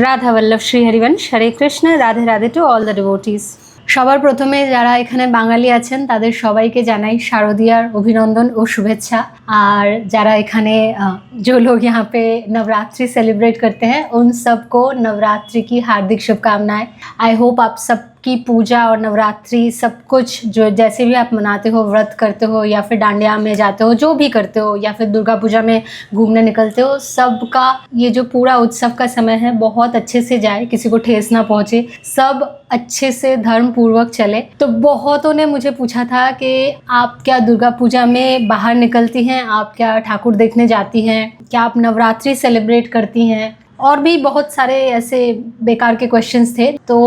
Radha Vallabh Shri Harivansh, Hare Krishna, Radhe Radhe to all the devotees. সবার প্রথমে যারা এখানে বাঙালি আছেন তাদের সবাইকে জানাই শারদীয়ার অভিনন্দন ও শুভেচ্ছা। আর যারা এখানে जो लोग यहाँ पे नवरात्रि सेलिब्रेट करते हैं उन सबको नवरात्रि की हार्दिक शुभकामनाएं। आई होप आप सबकी पूजा और नवरात्रि सब कुछ जो जैसे भी आप मनाते हो, व्रत करते हो या फिर डांडिया में जाते हो, जो भी करते हो या फिर दुर्गा पूजा में घूमने निकलते हो, सबका ये जो पूरा उत्सव का समय है बहुत अच्छे से जाए, किसी को ठेस ना पहुँचे, सब अच्छे से धर्म पूर्वक चले। तो बहुतों ने मुझे पूछा था कि आप क्या दुर्गा पूजा में बाहर निकलती हैं, आप क्या ठाकुर देखने जाती हैं, क्या आप नवरात्रि सेलिब्रेट करती हैं, और भी बहुत सारे ऐसे बेकार के क्वेश्चंस थे। तो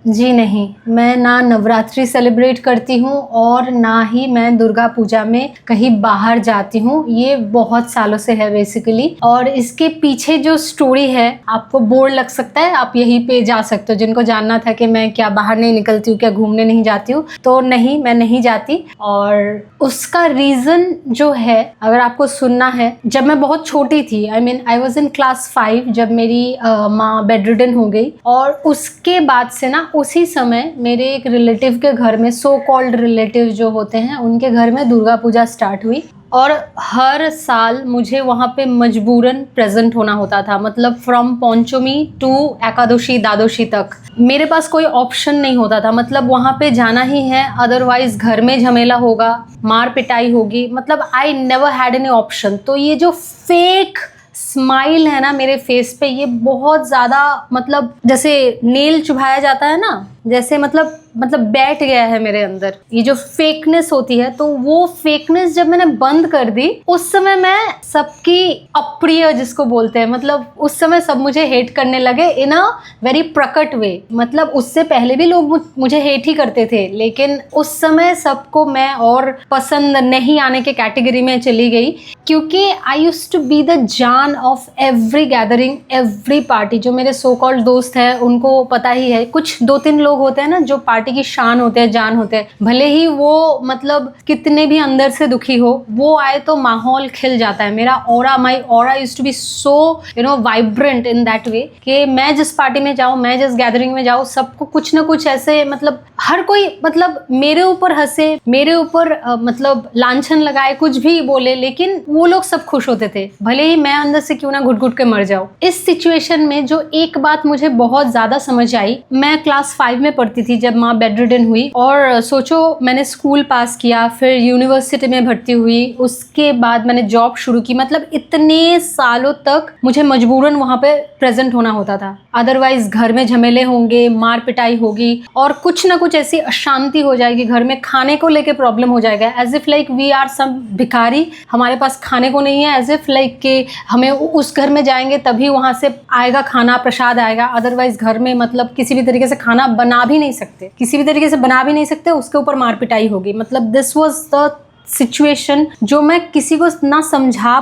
जी नहीं, मैं ना नवरात्रि सेलिब्रेट करती हूँ और ना ही मैं दुर्गा पूजा में कहीं बाहर जाती हूँ। ये बहुत सालों से है बेसिकली, और इसके पीछे जो स्टोरी है आपको बोर लग सकता है, आप यहीं पे जा सकते हो। जिनको जानना था कि मैं क्या बाहर नहीं निकलती हूँ, क्या घूमने नहीं जाती हूँ, तो नहीं, मैं नहीं जाती। और उसका रीज़न जो है, अगर आपको सुनना है, जब मैं बहुत छोटी थी, आई वॉज इन क्लास 5, जब मेरी माँ बेड रिडन हो गई, और उसके बाद से ना उसी समय मेरे एक रिलेटिव के घर में, सो कॉल्ड रिलेटिव जो होते हैं, उनके घर में दुर्गा पूजा स्टार्ट हुई। और हर साल मुझे वहाँ पे मजबूरन प्रेजेंट होना होता था, मतलब फ्रॉम पंचमी टू एकादशी द्वादशी तक मेरे पास कोई ऑप्शन नहीं होता था। मतलब वहाँ पे जाना ही है, अदरवाइज घर में झमेला होगा, मार पिटाई होगी, मतलब I never had any option. तो ये जो फेक स्माइल है ना मेरे फेस पे, ये बहुत ज़्यादा, मतलब जैसे नेल चुभाया जाता है ना, जैसे मतलब बैठ गया है मेरे अंदर ये जो फेकनेस होती है। तो वो फेकनेस जब मैंने बंद कर दी, उस समय मैं सबकी अप्रिय जिसको बोलते हैं, मतलब उस समय सब मुझे हेट करने लगे इन अ वेरी प्रकट वे। मतलब उससे पहले भी लोग मुझे हेट ही करते थे, लेकिन उस समय सबको मैं और पसंद नहीं आने के कैटेगरी में चली गई, क्योंकि I used to be the जान of every gathering, every party. जो मेरे सो कॉल्ड दोस्त हैं उनको पता ही है, कुछ 2-3 लोग होते हैं ना जो पार्टी की शान होते हैं, जान होते हैं, भले ही वो मतलब कितने भी अंदर से दुखी हो, वो आए तो माहौल खिल जाता है। मेरा aura, my aura used to be so vibrant in that way कि मैं जिस पार्टी में जाऊँ, मैं जिस गैदरिंग में जाऊँ, सबको कुछ ना कुछ ऐसे, मतलब हर कोई मतलब मेरे ऊपर हंसे, मेरे ऊपर मतलब लांछन लगाए, कुछ भी बोले, लेकिन वो लोग सब खुश होते थे, भले ही मैं अंदर से क्यों ना घुट घुट के मर जाऊँ। इस सिचुएशन में जो एक बात मुझे बहुत ज़्यादा समझ आई, मैं क्लास 5 में पढ़ती थी जब माँ बेड रिडन हुई, और सोचो मैंने स्कूल पास किया, फिर यूनिवर्सिटी में भर्ती हुई, उसके बाद मैंने जॉब शुरू की। मतलब इतने सालों तक मुझे मजबूरन वहाँ पे प्रेजेंट होना होता था, अदरवाइज घर में झमेले होंगे, मार पिटाई होगी, और कुछ ना कुछ ऐसी अशांति हो जाएगी, घर में खाने को लेके प्रॉब्लम हो जाएगा, as if like we are some भिखारी, हमारे पास खाने को नहीं है, एज इफ लाइक कि हमें उस घर में जाएंगे तभी वहाँ से आएगा खाना, प्रसाद आएगा, अदरवाइज घर में मतलब किसी भी तरीके से खाना बना भी नहीं सकते, किसी भी तरीके से बना भी नहीं सकते, उसके ऊपर मार पिटाई होगी। मतलब दिस वाज द सिचुएशन जो मैं किसी को ना समझा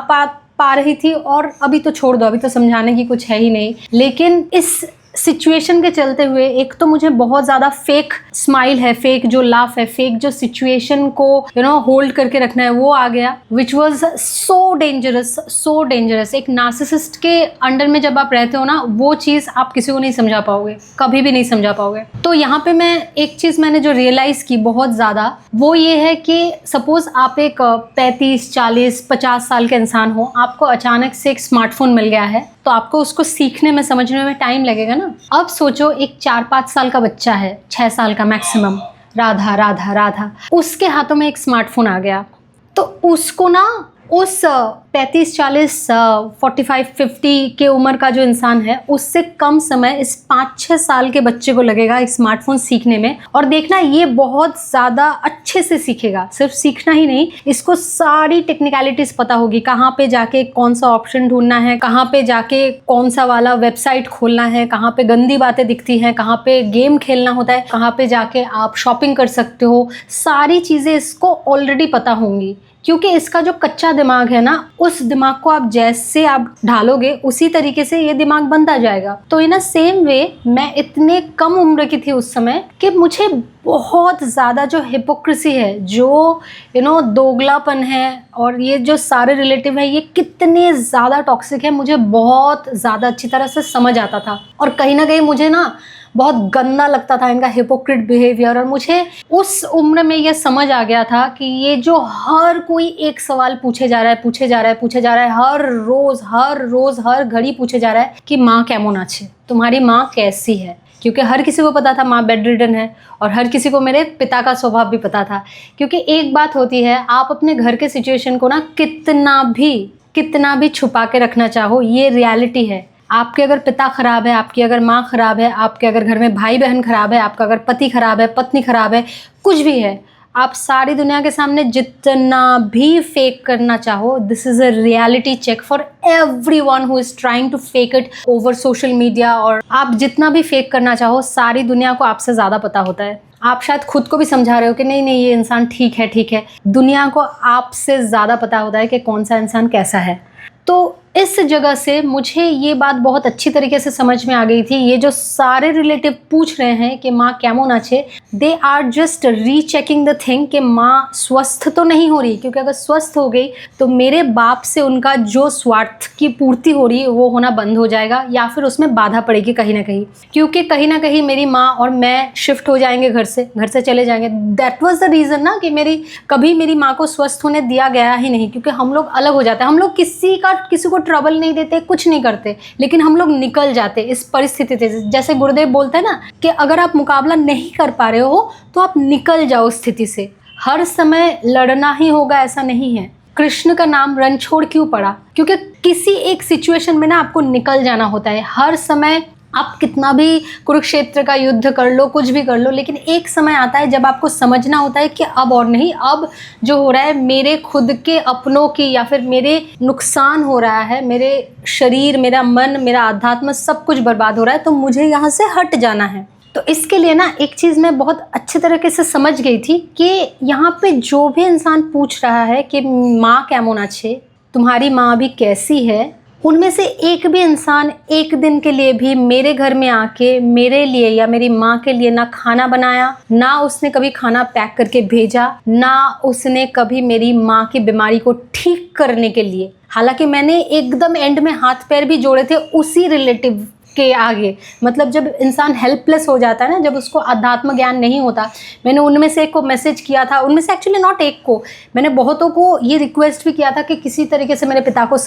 पा रही थी, और अभी तो छोड़ दो, अभी तो समझाने की कुछ है ही नहीं। लेकिन इस सिचुएशन के चलते हुए एक तो मुझे बहुत ज़्यादा फेक स्माइल है, फेक जो लाफ है, फेक जो सिचुएशन को होल्ड करके रखना है, वो आ गया, विच वॉज सो डेंजरस। एक नार्सिसिस्ट के अंडर में जब आप रहते हो ना, वो चीज़ आप किसी को नहीं समझा पाओगे, कभी भी नहीं समझा पाओगे। तो यहाँ पे मैं एक चीज़ मैंने जो रियलाइज़ की बहुत ज़्यादा, वो ये है कि सपोज़ आप एक 35, 40, 50 साल के इंसान हो, आपको अचानक से एक स्मार्टफोन मिल गया है, तो आपको उसको सीखने में, समझने में टाइम लगेगा ना। अब सोचो एक 4-5 साल का बच्चा है, 6 साल का मैक्सिमम, राधा, उसके हाथों में एक स्मार्टफोन आ गया, तो उसको ना उस 35, 40, 45, 50 के उम्र का जो इंसान है, उससे कम समय इस 5-6 साल के बच्चे को लगेगा एक स्मार्टफोन सीखने में। और देखना, ये बहुत ज़्यादा अच्छे से सीखेगा, सिर्फ सीखना ही नहीं, इसको सारी टेक्निकलिटीज़ पता होगी, कहाँ पे जाके कौन सा ऑप्शन ढूंढना है, कहाँ पे जाके कौन सा वाला वेबसाइट खोलना है, कहाँ पे गंदी बातें दिखती हैं, कहाँ पे गेम खेलना होता है, कहाँ पे जाके आप शॉपिंग कर सकते हो, सारी चीज़ें इसको ऑलरेडी पता होंगी, क्योंकि इसका जो कच्चा दिमाग है ना, उस दिमाग को आप जैसे आप ढालोगे उसी तरीके से ये दिमाग बनता जाएगा। तो इन अ सेम वे मैं इतने कम उम्र की थी उस समय कि मुझे बहुत ज़्यादा जो हिपोक्रेसी है, जो दोगलापन है, और ये जो सारे रिलेटिव है ये कितने ज़्यादा टॉक्सिक है, मुझे बहुत ज़्यादा अच्छी तरह से समझ आता था। और कहीं ना कहीं मुझे ना बहुत गंदा लगता था इनका हिपोक्रेट बिहेवियर। और मुझे उस उम्र में ये समझ आ गया था कि ये जो हर कोई एक सवाल पूछे जा रहा है, हर रोज़ हर घड़ी पूछे जा रहा है कि माँ केमन आछे, तुम्हारी माँ कैसी है। क्योंकि हर किसी को पता था माँ बेड रिडन है, और हर किसी को मेरे पिता का स्वभाव भी पता था। क्योंकि एक बात होती है, आप अपने घर के सिचुएशन को ना कितना भी छुपा के रखना चाहो, ये रियलिटी है। आपके अगर पिता खराब है, आपकी अगर माँ खराब है, आपके अगर घर में भाई बहन खराब है, आपका अगर पति खराब है, पत्नी खराब है, कुछ भी है, आप सारी दुनिया के सामने जितना भी फेक करना चाहो, this is a reality check for everyone who is trying to fake it over social media. और आप जितना भी फेक करना चाहो, सारी दुनिया को आपसे ज़्यादा पता होता है। आप शायद खुद को भी समझा रहे हो कि नहीं ये इंसान ठीक है, दुनिया को आपसे ज़्यादा पता होता है कि कौन सा इंसान कैसा है। तो इस जगह से मुझे ये बात बहुत अच्छी तरीके से समझ में आ गई थी। ये जो सारे रिलेटिव पूछ रहे हैं कि माँ केमन आछे, they are just rechecking the thing कि माँ स्वस्थ तो नहीं हो रही, क्योंकि अगर स्वस्थ हो गई तो मेरे बाप से उनका जो स्वार्थ की पूर्ति हो रही है वो होना बंद हो जाएगा, या फिर उसमें बाधा पड़ेगी कहीं ना कहीं। क्योंकि कहीं ना कहीं मेरी माँ और मैं शिफ्ट हो जाएंगे, घर से चले जाएंगे। दैट वाज द रीज़न ना कि कभी मेरी माँ को स्वस्थ होने दिया गया ही नहीं, क्योंकि हम लोग अलग हो जाते हैं। हम लोग किसी को ट्रबल नहीं देते, कुछ नहीं करते, लेकिन हम लोग निकल जाते इस परिस्थिति से। जैसे गुरुदेव बोलते हैं ना कि अगर आप मुकाबला नहीं कर पा रहे हो तो आप निकल जाओ स्थिति से। हर समय लड़ना ही होगा ऐसा नहीं है। कृष्ण का नाम रणछोड़ क्यों पड़ा? क्योंकि किसी एक सिचुएशन में ना आपको निकल जाना होता है। हर समय आप कितना भी कुरुक्षेत्र का युद्ध कर लो, कुछ भी कर लो, लेकिन एक समय आता है जब आपको समझना होता है कि अब और नहीं, अब जो हो रहा है मेरे खुद के अपनों की या फिर मेरे नुकसान हो रहा है, मेरे शरीर, मेरा मन, मेरा आध्यात्म सब कुछ बर्बाद हो रहा है, तो मुझे यहाँ से हट जाना है। तो इसके लिए ना एक चीज़ मैं बहुत अच्छी तरीके से समझ गई थी कि यहाँ पे जो भी इंसान पूछ रहा है कि माँ केमन आछे, तुम्हारी माँ भी कैसी है, उनमें से एक भी इंसान एक दिन के लिए भी मेरे घर में आके मेरे लिए या मेरी माँ के लिए ना खाना बनाया, ना उसने कभी खाना पैक करके भेजा, ना उसने कभी मेरी माँ की बीमारी को ठीक करने के लिए, हालांकि मैंने एकदम एंड में हाथ पैर भी जोड़े थे उसी रिलेटिव के आगे। मतलब जब इंसान हेल्पलेस हो जाता है ना, जब उसको अध्यात्म ज्ञान नहीं होता, मैंने उनमें से एक को मैसेज किया था, उनमें से एक्चुअली नॉट एक को, मैंने बहुतों को ये रिक्वेस्ट भी किया था कि किसी तरीके से मेरे पिता को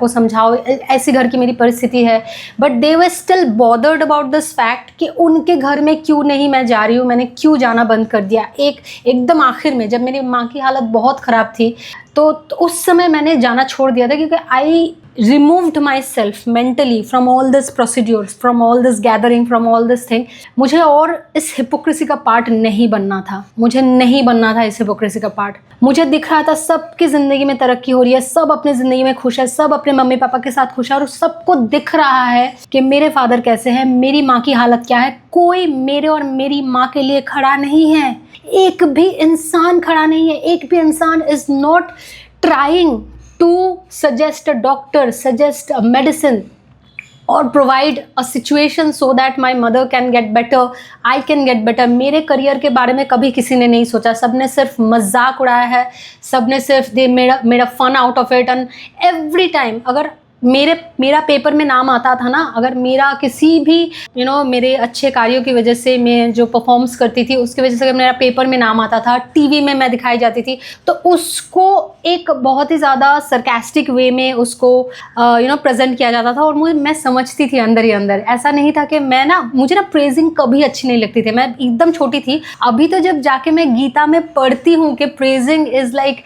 समझाओ, ऐसी घर की मेरी परिस्थिति है। But they were still bothered about this fact कि उनके घर में क्यों नहीं मैं जा रही हूँ, मैंने क्यों जाना बंद कर दिया। एकदम आखिर में जब मेरी माँ की हालत बहुत ख़राब थी तो उस समय मैंने जाना छोड़ दिया था, क्योंकि आई removed myself mentally from all this procedures, from all this gathering, from all this thing। मुझे और इस हिपोक्रेसी का पार्ट नहीं बनना था, इस हिपोक्रेसी का पार्ट। मुझे दिख रहा था सबकी ज़िंदगी में तरक्की हो रही है, सब अपनी ज़िंदगी में खुश है, सब अपने मम्मी पापा के साथ खुश है, और सबको दिख रहा है कि मेरे फादर कैसे हैं, मेरी माँ की हालत क्या है। कोई मेरे और मेरी माँ के लिए खड़ा नहीं है, एक भी इंसान खड़ा नहीं है, एक भी इंसान is not trying to suggest a doctor, suggest a medicine or provide a situation so that my mother can get better, I can get better। मेरे करियर के बारे में कभी किसी ने नहीं सोचा, सबने सिर्फ मजाक उड़ाया है, सबने सिर्फ they made a fun out of it. And every time अगर मेरा पेपर में नाम आता था ना, अगर मेरा किसी भी मेरे अच्छे कार्यों की वजह से, मैं जो परफॉर्म्स करती थी उसकी वजह से अगर मेरा पेपर में नाम आता था, टीवी में मैं दिखाई जाती थी, तो उसको एक बहुत ही ज़्यादा सरकास्टिक वे में उसको प्रेजेंट किया जाता था। और मैं समझती थी अंदर ही अंदर, ऐसा नहीं था कि मुझे ना प्रेजिंग कभी अच्छी नहीं लगती थी, मैं एकदम छोटी थी। अभी तो जब जाके मैं गीता में पढ़ती हूँ कि प्रेजिंग इज़ लाइक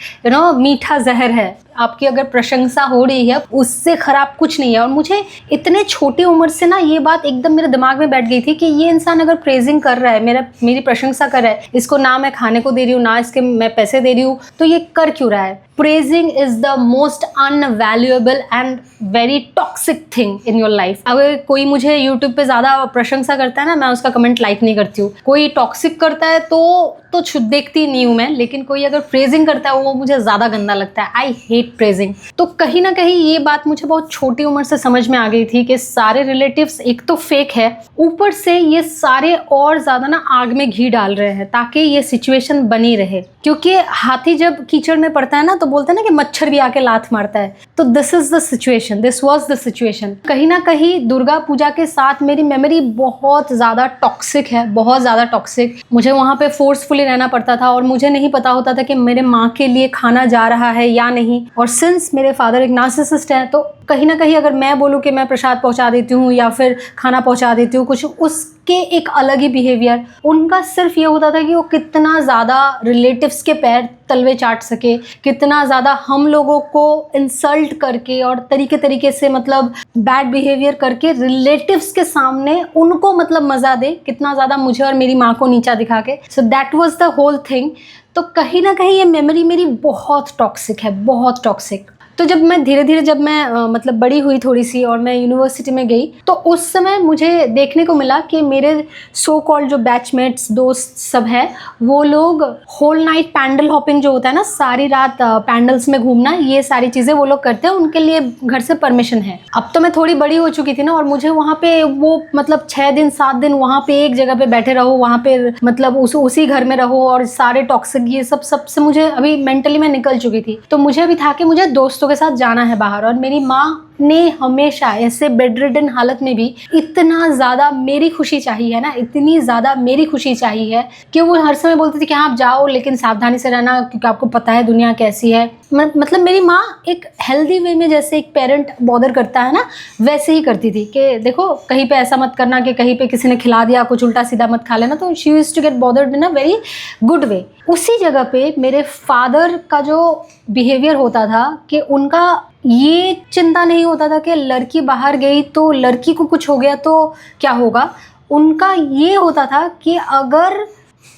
मीठा जहर है, आपकी अगर प्रशंसा हो रही है उससे ख़राब कुछ नहीं है। और मुझे इतने छोटी उम्र से ना ये बात एकदम मेरे दिमाग में बैठ गई थी कि ये इंसान अगर प्रेजिंग कर रहा है, मेरी प्रशंसा कर रहा है, इसको ना मैं खाने को दे रही हूँ, ना इसके मैं पैसे दे रही हूँ, तो ये कर क्यों रहा है। Praising is the most unvaluable and very toxic thing in your life. अगर कोई मुझे यूट्यूब पे ज़्यादा प्रशंसा करता है ना, मैं उसका कमेंट लाइक नहीं करती हूँ। कोई टॉक्सिक करता है तो देखती नहीं हूँ मैं, लेकिन कोई अगर प्रेजिंग करता है वो मुझे ज़्यादा गंदा लगता है। I hate praising. तो कहीं ना कहीं ये बात मुझे बहुत छोटी उम्र से समझ में आ गई थी कि सारे रिलेटिव्स एक तो फेक है, ऊपर से ये सारे और ज़्यादा ना आग में घी डाल रहे हैं ताकि ये सिचुएशन बनी रहे। क्योंकि हाथी जब कीचड़ में पड़ता है ना तो बोलते हैं ना कि मच्छर भी आके लात मारता है। तो this is the situation, this was the situation. कहीं ना कहीं दुर्गा पूजा के साथ मेरी मेमोरी बहुत ज़्यादा टॉक्सिक है, बहुत ज़्यादा टॉक्सिक। मुझे वहाँ पे फोर्सफुली रहना पड़ता था और मुझे नहीं पता होता था कि मेरे माँ के लिए खाना जा रहा है या नहीं। और सिंस मेरे फादर एक नार्सिसिस्ट हैं तो कहीं ना कहीं अगर मैं बोलूँ कि मैं प्रसाद पहुँचा देती हूँ या फिर खाना पहुँचा देती हूँ कुछ, उसके एक अलग ही बिहेवियर। उनका सिर्फ ये होता था कि वो कितना ज़्यादा रिलेटिव्स के पैर तलवे चाट सके, कितना ज़्यादा हम लोगों को इंसल्ट करके और तरीके से मतलब बैड बिहेवियर करके रिलेटिव्स के सामने उनको मतलब मज़ा दे, कितना ज़्यादा मुझे और मेरी माँ को नीचा दिखा के। So that was the whole thing. तो कहीं ना कहीं ये मेमोरी मेरी बहुत टॉक्सिक है, बहुत टॉक्सिक। तो जब मैं धीरे धीरे जब मैं मतलब बड़ी हुई थोड़ी सी और मैं यूनिवर्सिटी में गई तो उस समय मुझे देखने को मिला कि मेरे सो कॉल्ड जो बैचमेट्स दोस्त सब है वो लोग होल नाइट पैंडल हॉपिंग जो होता है ना, सारी रात पैंडल्स में घूमना, ये सारी चीज़ें वो लोग करते हैं, उनके लिए घर से परमिशन है। अब तो मैं थोड़ी बड़ी हो चुकी थी ना और मुझे वहाँ पे वो मतलब 6 दिन 7 दिन वहाँ पे एक जगह पे बैठे रहो, वहाँ पे मतलब उसी घर में रहो और सारे टॉक्सिक ये सबसे मुझे अभी मेंटली मैं निकल चुकी थी। तो मुझे अभी था कि मुझे दोस्तों के साथ जाना है बाहर। और मेरी माँ ने हमेशा ऐसे बेड रिडन हालत में भी इतना ज़्यादा मेरी खुशी चाहिए है ना, इतनी ज़्यादा मेरी खुशी चाहिए है कि वो हर समय बोलती थी कि हाँ आप जाओ लेकिन सावधानी से रहना क्योंकि आपको पता है दुनिया कैसी है। मतलब मेरी माँ एक हेल्दी वे में जैसे एक पेरेंट बॉदर करता है ना वैसे ही करती थी कि देखो कहीं पे ऐसा मत करना कि कहीं पे किसी ने खिला दिया कुछ उल्टा सीधा मत खा लेना। तो she used to get bothered in a very good way. उसी जगह पे मेरे फादर का जो बिहेवियर होता था कि उनका ये चिंता नहीं होता था कि लड़की बाहर गई तो लड़की को कुछ हो गया तो क्या होगा। उनका ये होता था कि अगर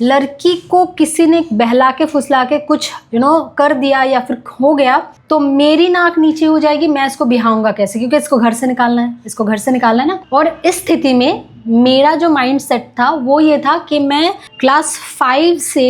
लड़की को किसी ने बहला के फुसला के कुछ कर दिया या फिर हो गया तो मेरी नाक नीचे हो जाएगी, मैं इसको बिहाऊंगा कैसे, क्योंकि इसको घर से निकालना है, इसको घर से निकालना है ना। और इस स्थिति में मेरा जो माइंड सेट था वो ये था कि मैं क्लास 5 से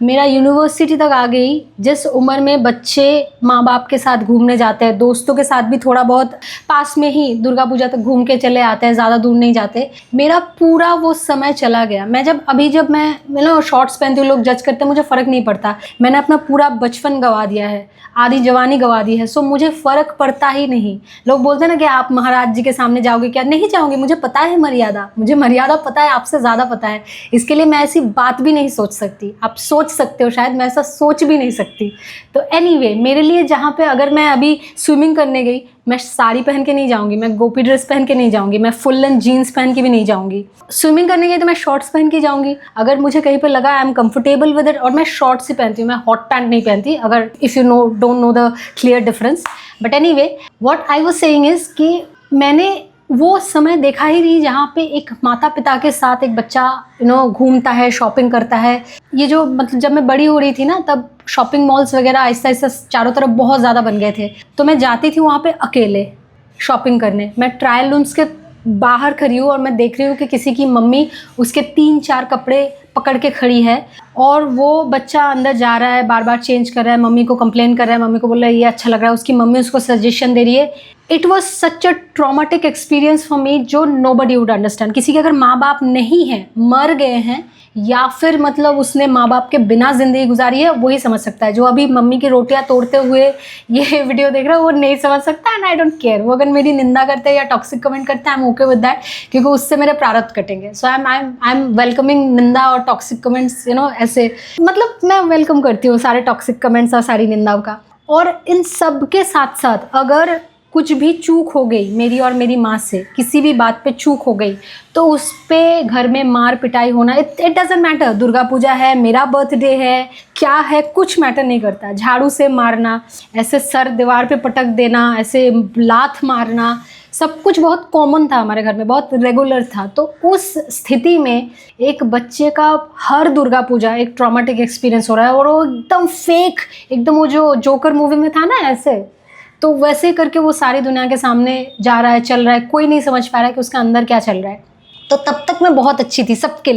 मेरा यूनिवर्सिटी तक आ गई, जिस उम्र में बच्चे माँ बाप के साथ घूमने जाते हैं, दोस्तों के साथ भी थोड़ा बहुत पास में ही दुर्गा पूजा तक घूम के चले आते हैं, ज़्यादा दूर नहीं जाते, मेरा पूरा वो समय चला गया। मैं जब मैं शॉर्ट्स पहनती हूँ लोग जज करते हैं, मुझे फ़र्क नहीं पड़ता। मैंने अपना पूरा बचपन गंवा दिया है, आधी जवानी गंवा दी है, सो मुझे फ़र्क पड़ता ही नहीं। लोग बोलते हैं ना कि आप महाराज जी के सामने जाओगे क्या, नहीं जाऊँगी, मुझे पता है मर्यादा, मुझे मर्यादा पता है, आपसे ज़्यादा पता है, इसके लिए मैं ऐसी बात भी नहीं सोच सकती। आप सोच सकते हो शायद, मैं ऐसा सोच भी नहीं सकती। तो एनीवे मेरे लिए जहाँ पे अगर मैं अभी स्विमिंग करने गई, मैं साड़ी पहन के नहीं जाऊँगी, मैं गोपी ड्रेस पहन के नहीं जाऊँगी, मैं फुल लेंथ जीन्स पहन के भी नहीं जाऊँगी। स्विमिंग करने गई तो मैं शॉर्ट्स पहन के जाऊँगी। अगर मुझे कहीं पे लगा I am comfortable with it, और मैं शॉर्ट्स ही पहनती हूँ, मैं हॉट पैंट नहीं पहनती, अगर if you don't know the clear difference. But anyway what I was saying is कि मैंने वो समय देखा ही नहीं जहाँ पे एक माता पिता के साथ एक बच्चा घूमता है, शॉपिंग करता है। ये जो मतलब जब मैं बड़ी हो रही थी ना तब शॉपिंग मॉल्स वगैरह आहिस्ता आहिस्ता चारों तरफ बहुत ज़्यादा बन गए थे, तो मैं जाती थी वहाँ पे अकेले शॉपिंग करने। मैं ट्रायल रूम्स के बाहर खड़ी हूँ और मैं देख रही हूँ कि किसी की मम्मी उसके 3-4 कपड़े पकड़ के खड़ी है और वो बच्चा अंदर जा रहा है, बार बार चेंज कर रहा है, मम्मी को कंप्लेन कर रहा है, मम्मी को बोल रहा है ये अच्छा लग रहा है, उसकी मम्मी उसको सजेशन दे रही है। It was such a traumatic experience for me जो नोबडी वुड अंडरस्टैंड। किसी के अगर माँ बाप नहीं हैं, मर गए हैं, या फिर मतलब उसने माँ बाप के बिना ज़िंदगी गुजारी है, वही समझ सकता है। जो अभी मम्मी की रोटियां तोड़ते हुए ये वीडियो देख रहा है वो नहीं समझ सकता, एंड आई डोंट केयर। वो अगर मेरी निंदा करते हैं या टॉक्सिक कमेंट करते हैं, I M okay with that, क्योंकि उससे मेरे प्रारब्ध कटेंगे। सो आई एम वेलकमिंग निंदा और टॉक्सिक कमेंट्स, ऐसे मतलब मैं वेलकम करती हूँ सारे टॉक्सिक कमेंट्स और सारी निंदाओं का। और इन सब के साथ साथ अगर कुछ भी चूक हो गई मेरी और मेरी माँ से, किसी भी बात पे चूक हो गई, तो उस पे घर में मार पिटाई होना, it doesn't matter. Durga Puja है, मेरा बर्थडे है, क्या है, कुछ मैटर नहीं करता। झाड़ू से मारना, ऐसे सर दीवार पे पटक देना, ऐसे लात मारना, सब कुछ बहुत कॉमन था हमारे घर में, बहुत रेगुलर था। तो उस स्थिति में एक बच्चे का हर दुर्गा पूजा एक ट्रॉमेटिक एक्सपीरियंस हो रहा है, और वो एकदम फेक, एकदम वो जो जोकर मूवी में था ना ऐसे, तो वैसे करके वो सारी दुनिया के सामने जा रहा है, चल रहा है, कोई नहीं समझ पा रहा है कि उसके अंदर क्या चल रहा है। तो तब तक मैं बहुत अच्छी थी सबके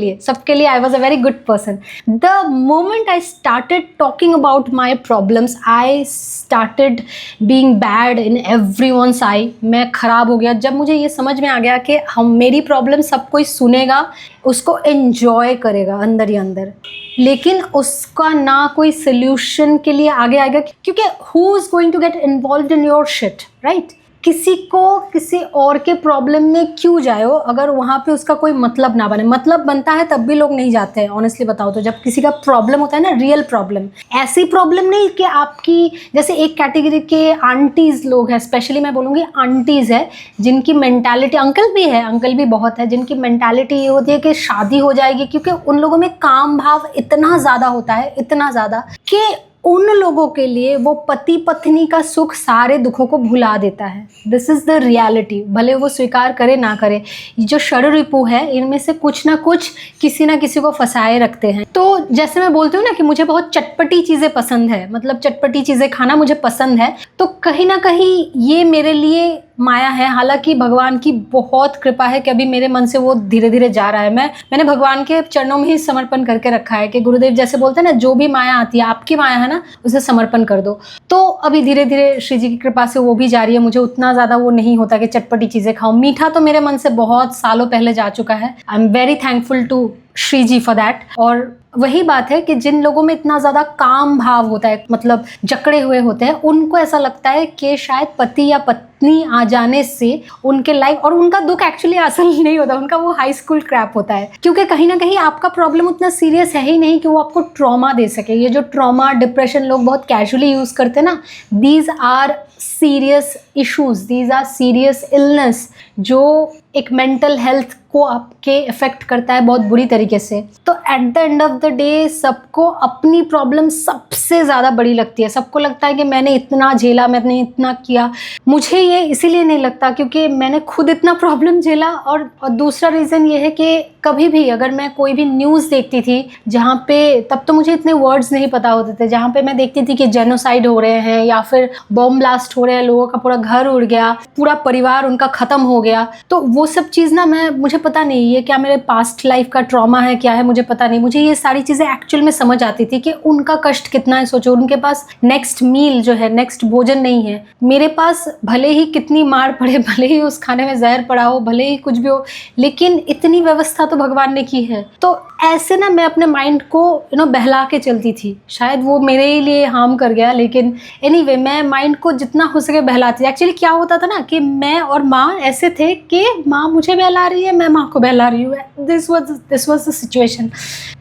लिए I was a very good person. The moment I started talking about my problems, I started being bad in every one's eye. मैं ख़राब हो गया जब मुझे ये समझ में आ गया कि मेरी प्रॉब्लम सब कोई सुनेगा, उसको एन्जॉय करेगा अंदर ही अंदर, लेकिन उसका ना कोई सोल्यूशन के लिए आगे आएगा, क्योंकि who is going to get involve in your shit, right? किसी को किसी और के प्रॉब्लम में क्यों जाए हो अगर वहाँ पे उसका कोई मतलब ना बने। मतलब बनता है तब भी लोग नहीं जाते हैं, ऑनेस्टली बताओ तो। जब किसी का प्रॉब्लम होता है ना, रियल प्रॉब्लम, ऐसी प्रॉब्लम नहीं कि आपकी, जैसे एक कैटेगरी के आंटीज़ लोग हैं, स्पेशली मैं बोलूँगी आंटीज़ है, जिनकी मेंटालिटी, अंकल भी है, अंकल भी बहुत है, जिनकी मेंटालिटी ये होती है कि शादी हो जाएगी, क्योंकि उन लोगों में काम भाव इतना ज़्यादा होता है, इतना ज़्यादा कि उन लोगों के लिए वो पति पत्नी का सुख सारे दुखों को भुला देता है। दिस इज़ द रियलिटी, भले वो स्वीकार करे ना करे। जो षड रिपु है, इनमें से कुछ ना कुछ किसी ना किसी को फंसाए रखते हैं। तो जैसे मैं बोलती हूँ ना कि मुझे बहुत चटपटी चीज़ें पसंद है, मतलब चटपटी चीज़ें खाना मुझे पसंद है, तो कहीं ना कहीं ये मेरे लिए माया है। हालांकि भगवान की बहुत कृपा है कि अभी मेरे मन से वो धीरे धीरे जा रहा है। मैंने भगवान के चरणों में ही समर्पण करके रखा है कि गुरुदेव जैसे बोलते हैं ना, जो भी माया आती है, आपकी माया है ना, उसे समर्पण कर दो। तो अभी धीरे धीरे श्री जी की कृपा से वो भी जा रही है। मुझे उतना ज़्यादा वो नहीं होता कि चटपटी चीज़ें खाऊं। मीठा तो मेरे मन से बहुत सालों पहले जा चुका है। I am very thankful to Shri ji for that. और वही बात है कि जिन लोगों में इतना ज़्यादा काम भाव होता है, मतलब जकड़े हुए होते हैं, उनको ऐसा लगता है कि शायद पति या पत्नी आ जाने से उनके लाइफ, और उनका दुख एक्चुअली असल नहीं होता, उनका वो हाई स्कूल क्रैप होता है। क्योंकि कहीं ना कहीं आपका प्रॉब्लम उतना सीरियस है ही नहीं कि वो आपको ट्रॉमा दे सके। ये जो ट्रॉमा, डिप्रेशन लोग बहुत कैजुअली यूज़ करते हैं ना, these are serious issues, these are serious illness, जो एक मेंटल हेल्थ को आपके इफेक्ट करता है बहुत बुरी तरीके से। तो at the end of the day सबको अपनी प्रॉब्लम सबसे ज़्यादा बड़ी लगती है। सबको लगता है कि मैंने इतना झेला, मैंने इतना किया। मुझे ये इसीलिए नहीं लगता क्योंकि मैंने खुद इतना प्रॉब्लम झेला। और दूसरा रीज़न ये है कि कभी भी अगर मैं कोई भी न्यूज़ देखती थी जहाँ पे, तब तो मुझे इतने वर्ड्स नहीं पता होते थे, जहाँ पे मैं देखती थी कि जेनोसाइड हो रहे हैं या फिर बॉम्ब ब्लास्ट हो रहे हैं, लोगों का पूरा घर उड़ गया, पूरा परिवार उनका ख़त्म हो गया, तो वो सब चीज़ ना, मुझे पता नहीं ये क्या मेरे पास्ट लाइफ का ट्रॉमा है, क्या है मुझे पता नहीं। मुझे ये सारी चीज़ें एक्चुअल में समझ आती थी कि उनका कष्ट कितना है। सोचो, उनके पास नेक्स्ट मील जो है, नेक्स्ट भोजन नहीं है। मेरे पास भले ही कितनी मार पड़े, भले ही उस खाने में जहर पड़ा हो, भले ही कुछ भी हो, लेकिन इतनी व्यवस्था तो भगवान ने की है। तो ऐसे ना मैं अपने माइंड को बहला के चलती थी। शायद वो मेरे ही लिए हार्म कर गया, लेकिन एनीवे मैं माइंड को जितना हो सके बहलाती। एक्चुअली क्या होता था ना कि मैं और माँ ऐसे थे कि माँ मुझे बहला रही है, मैं माँ को बहला रही हूँ। This was the situation.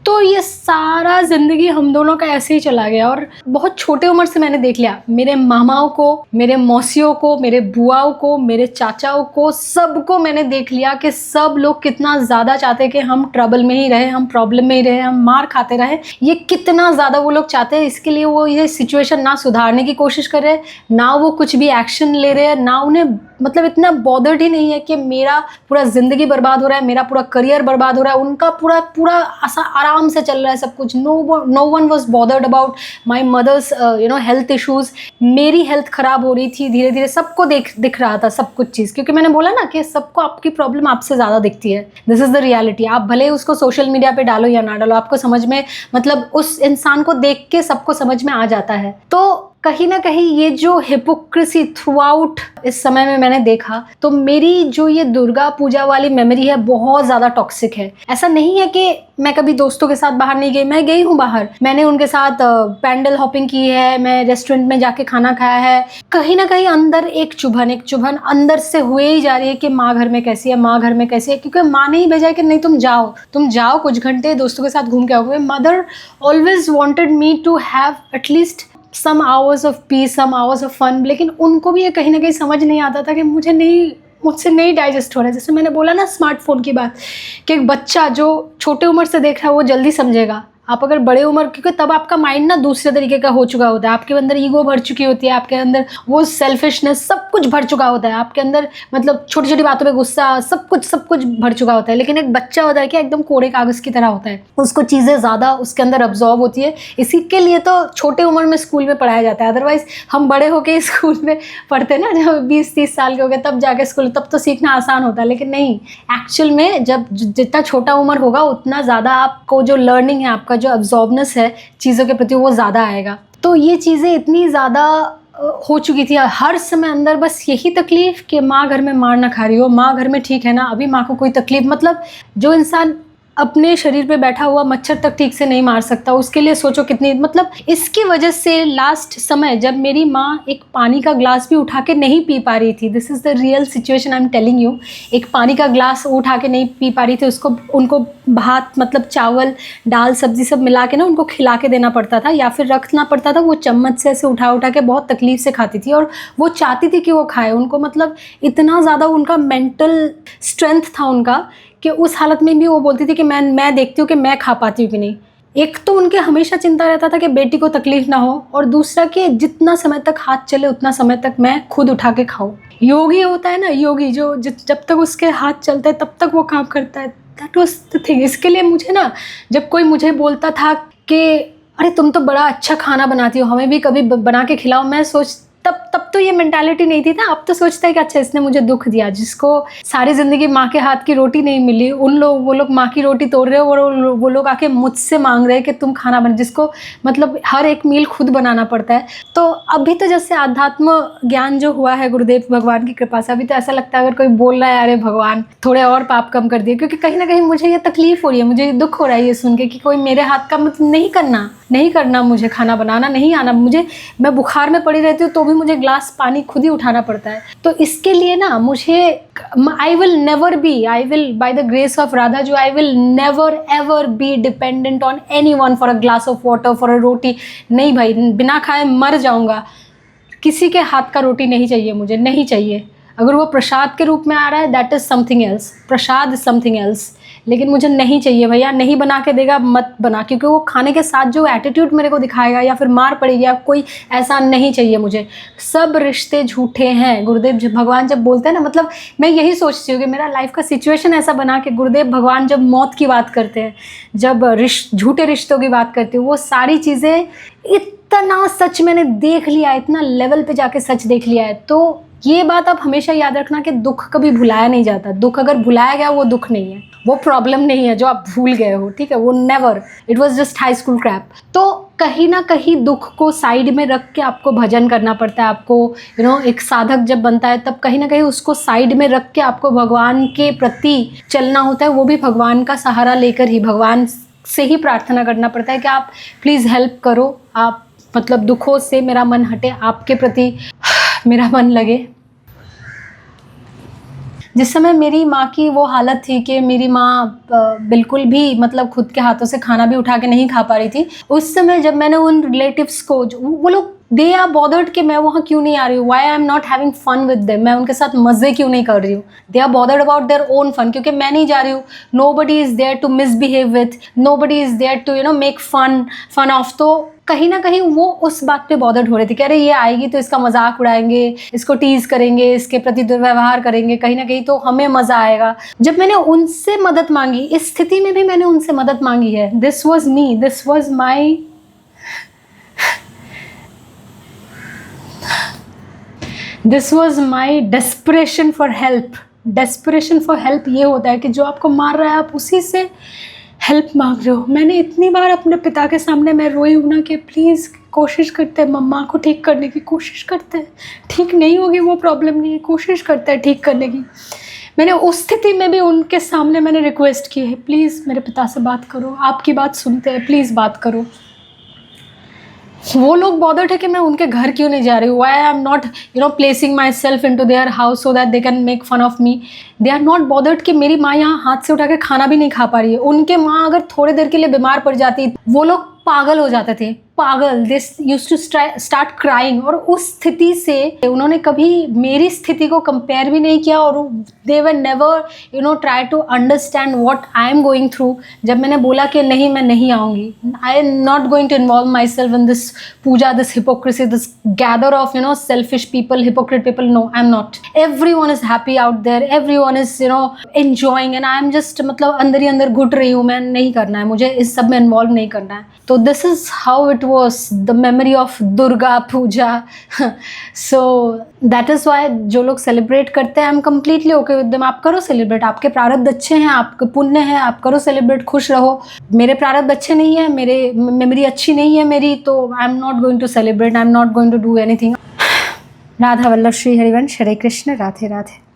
तो ये सारा ज़िंदगी हम दोनों का ऐसे ही चला गया। और बहुत छोटे उम्र से मैंने देख लिया, मेरे मामाओं को, मेरे मौसियों को, मेरे बुआओं को, मेरे चाचाओं को, सबको मैंने देख लिया कि सब लोग कितना ज़्यादा चाहते हैं कि हम ट्रबल में ही रहे, हम प्रॉब्लम में ही रहे, हम मार खाते रहे। ये कितना ज़्यादा वो लोग चाहते हैं। इसके लिए वो ये सिचुएशन ना सुधारने की कोशिश कर रहे हैं, ना वो कुछ भी एक्शन ले रहे हैं, ना उन्हें मतलब इतना बॉदर्ड ही नहीं है कि मेरा पूरा ज़िंदगी बर्बाद हो रहा है, मेरा पूरा करियर बर्बाद हो रहा है। उनका पूरा आराम से चल रहा है सब कुछ। No one was bothered about my mother's health issues. मेरी हेल्थ ख़राब हो रही थी धीरे धीरे, सबको दिख रहा था सब कुछ चीज़, क्योंकि मैंने बोला ना कि सबको आपकी प्रॉब्लम आपसे ज़्यादा दिखती है। This is the reality. आप भले उसको सोशल मीडिया पे डालो या ना डालो, आपको समझ में, मतलब उस इंसान को देख के सबको समझ में आ जाता है। तो कहीं ना कहीं ये जो हिपोक्रेसी थ्रू आउट इस समय में मैंने देखा, तो मेरी जो ये दुर्गा पूजा वाली मेमोरी है बहुत ज़्यादा टॉक्सिक है। ऐसा नहीं है कि मैं कभी दोस्तों के साथ बाहर नहीं गई, मैं गई हूँ बाहर, मैंने उनके साथ पैंडल हॉपिंग की है, मैं रेस्टोरेंट में जाके खाना खाया है। कहीं ना कहीं अंदर एक चुभन अंदर से हुए ही जा रही है कि माँ घर में कैसी है, माँ घर में कैसी है, क्योंकि माँ ने ही भेजा है कि नहीं तुम जाओ कुछ घंटे दोस्तों के साथ घूम के आओगे। Mother always wanted me to have at least some hours of peace, some hours of fun, लेकिन उनको भी ये कहीं ना कहीं समझ नहीं आता था कि मुझसे नहीं डाइजेस्ट हो रहा है। जैसे मैंने बोला ना स्मार्टफोन की बात, कि एक बच्चा जो छोटे उम्र से देख रहा है वो जल्दी समझेगा। आप अगर बड़े उम्र, क्योंकि तब आपका माइंड ना दूसरे तरीके का हो चुका होता है, आपके अंदर ईगो भर चुकी होती है, आपके अंदर वो सेल्फिशनेस सब कुछ भर चुका होता है, आपके अंदर मतलब छोटी छोटी बातों पे गुस्सा, सब कुछ भर चुका होता है। लेकिन एक बच्चा होता है कि एकदम कोरे कागज़ की तरह होता है, उसको चीज़ें ज़्यादा उसके अंदर अब्जॉर्ब होती है। इसी के लिए तो छोटे उम्र में स्कूल में पढ़ाया जाता है, अदरवाइज हम बड़े होके स्कूल में पढ़ते हैं ना, जब 20-30 साल के हो गए तब जाके स्कूल, तब तो सीखना आसान होता है। लेकिन नहीं, एक्चुअल में जब जितना छोटा उम्र होगा उतना ज़्यादा आपको जो लर्निंग है, आपका जो अब्जॉर्बनेस है चीज़ों के प्रति, वो ज़्यादा आएगा। तो ये चीज़ें इतनी ज़्यादा हो चुकी थी हर समय अंदर, बस यही तकलीफ़ कि माँ घर में मार ना खा रही हो, माँ घर में ठीक है ना, अभी माँ को कोई तकलीफ़, मतलब जो इंसान अपने शरीर पे बैठा हुआ मच्छर तक ठीक से नहीं मार सकता, उसके लिए सोचो कितनी, मतलब इसकी वजह से लास्ट समय जब मेरी माँ एक पानी का ग्लास भी उठा के नहीं पी पा रही थी, this is the real situation I am telling you, एक पानी का ग्लास उठा के नहीं पी पा रही थी, उसको उनको भात मतलब चावल दाल सब्जी सब मिला के ना उनको खिला के देना पड़ता था, या फिर रखना पड़ता था, वो चम्मच से ऐसे उठा उठा के बहुत तकलीफ से खाती थी, और वो चाहती थी कि वो खाए। उनको मतलब इतना ज़्यादा उनका मेंटल स्ट्रेंथ था उनका, कि उस हालत में भी वो बोलती थी कि मैं देखती हूँ कि मैं खा पाती हूँ कि नहीं। एक तो उनके हमेशा चिंता रहता था कि बेटी को तकलीफ ना हो, और दूसरा कि जितना समय तक हाथ चले उतना समय तक मैं खुद उठा के खाऊं। योगी होता है ना, योगी जो जब तक उसके हाथ चलते हैं तब तक वो काम करता है, दैट वाज द थिंग। इसके लिए मुझे ना, जब कोई मुझे बोलता था कि अरे तुम तो बड़ा अच्छा खाना बनाती हो, हमें भी कभी बना के खिलाओ, मैं तब तो ये मेंटालिटी नहीं थी ना। अब तो सोचता है कि अच्छा इसने मुझे दुख दिया, जिसको सारी ज़िंदगी माँ के हाथ की रोटी नहीं मिली, वो लोग माँ की रोटी तोड़ रहे हो, और वो लोग आके मुझसे मांग रहे हैं कि तुम खाना बना, जिसको मतलब हर एक मील खुद बनाना पड़ता है। तो अभी तो जैसे आध्यात्म ज्ञान जो हुआ है गुरुदेव भगवान की कृपा से, अभी तो ऐसा लगता है अगर कोई बोल रहा है अरे भगवान थोड़े और पाप कम कर दिए, क्योंकि कहीं ना कहीं मुझे ये तकलीफ हो रही है, मुझे दुख हो रहा है ये सुन के कि कोई मेरे हाथ का मतलब नहीं करना, मुझे खाना बनाना नहीं आना, मैं बुखार में पड़ी रहती हूँ तो भी मुझे ग्लास पानी खुद ही उठाना पड़ता है। तो इसके लिए ना मुझे, I will by the grace of Radha जो, I will never ever be dependent on anyone for a glass of water, for a roti. नहीं भाई, बिना खाए मर जाऊंगा, किसी के हाथ का रोटी नहीं चाहिए मुझे, नहीं चाहिए। अगर वो प्रसाद के रूप में आ रहा है that is something else, Prasad is something else, लेकिन मुझे नहीं चाहिए भैया। नहीं बना के देगा मत बना, क्योंकि वो खाने के साथ जो एटीट्यूड मेरे को दिखाएगा या फिर मार पड़ेगी या कोई, ऐसा नहीं चाहिए मुझे। सब रिश्ते झूठे हैं, गुरुदेव भगवान जब बोलते हैं ना, मतलब मैं यही सोचती हूँ कि मेरा लाइफ का सिचुएशन ऐसा बना कि गुरुदेव भगवान जब मौत की बात करते हैं, जब झूठे रिश्तों की बात करते हैं, वो सारी चीज़ें इतना सच मैंने देख लिया, इतना लेवल पे जाके सच देख लिया है। तो ये बात आप हमेशा याद रखना कि दुख कभी भुलाया नहीं जाता। दुख अगर भुलाया गया वो दुख नहीं है, वो प्रॉब्लम नहीं है जो आप भूल गए हो, ठीक है, वो never, it was just high school crap. तो कहीं ना कहीं दुख को साइड में रख के आपको भजन करना पड़ता है, आपको एक साधक जब बनता है तब कहीं ना कहीं उसको साइड में रख के आपको भगवान के प्रति चलना होता है। वो भी भगवान का सहारा लेकर ही, भगवान से ही प्रार्थना करना पड़ता है कि आप प्लीज़ हेल्प करो, आप मतलब दुखों से मेरा मन हटे, आपके प्रति मेरा मन लगे। जिस समय मेरी माँ की वो हालत थी कि मेरी माँ बिल्कुल भी मतलब खुद के हाथों से खाना भी उठा के नहीं खा पा रही थी, उस समय जब मैंने उन रिलेटिव्स को, वो लोग दे आर बॉदर्ड कि मैं वहाँ क्यों नहीं आ रही हूँ, why I am not having fun with them, मैं उनके साथ मज़े क्यों नहीं कर रही हूँ। They are bothered about their own fun, क्योंकि मैं नहीं जा रही हूँ, nobody is there to misbehave with, nobody is there to make fun of. तो कहीं ना कहीं वो उस बात पे बॉदर्ड हो रही थी कि अरे ये आएगी तो इसका मजाक उड़ाएंगे, इसको टीज करेंगे, इसके प्रति दुर्व्यवहार करेंगे, कहीं ना कहीं तो हमें मज़ा आएगा। जब मैंने उनसे मदद मांगी, इस स्थिति में भी मैंने उनसे मदद मांगी है, this was me, this was my desperation for help. Desperation for help ये होता है कि जो आपको मार रहा है आप उसी से हेल्प मांग रहे हो। मैंने इतनी बार अपने पिता के सामने मैं रोई हूँ ना कि प्लीज़ कोशिश करते हैं, मम्मा को ठीक करने की कोशिश करते हैं, ठीक नहीं होगी वो प्रॉब्लम नहीं है, कोशिश करते हैं ठीक करने की। मैंने उस स्थिति में भी उनके सामने मैंने रिक्वेस्ट की है, प्लीज़ मेरे पिता से बात करो, आपकी बात सुनते हैं, प्लीज़ बात करो। वो लोग बॉदर्ड है कि मैं उनके घर क्यों नहीं जा रही हूँ, why I am not placing myself into their house so that they can make fun of me. They are not bothered कि मेरी माँ यहाँ हाथ से उठा के खाना भी नहीं खा पा रही है। उनके माँ अगर थोड़ी देर के लिए बीमार पड़ जाती, वो लोग पागल हो जाते थे, पागल, this used to start crying. और उस स्थिति से उन्होंने कभी मेरी स्थिति को कंपेयर भी नहीं किया, और they were never try to understand what I am going through. जब मैंने बोला कि नहीं, मैं नहीं आऊँगी, I am not going to involve myself in this puja, this hypocrisy, this gather of selfish people, hypocrite people, no, I'm not. Everyone is happy out there, everyone is enjoying, and I'm just मतलब अंदर ही अंदर घुट रही हूँ, मैं नहीं करना है, मुझे इस सब में इन्वॉल्व नहीं करना है। तो this is how it was the memory of Durga Puja. So that is why जो लोग सेलिब्रेट करते हैं, I am completely okay with them. आप करो सेलिब्रेट, आपके प्रारब्ध अच्छे हैं, आपके पुण्य है, आप करो सेलिब्रेट, खुश रहो। मेरे प्रारब्ध अच्छे नहीं है, मेरे मेमोरी अच्छी नहीं है मेरी, तो I am not going to celebrate, I am not going to do anything. Radha Vallabh Shri Harivansh, Hare Krishna, Radhe Radhe.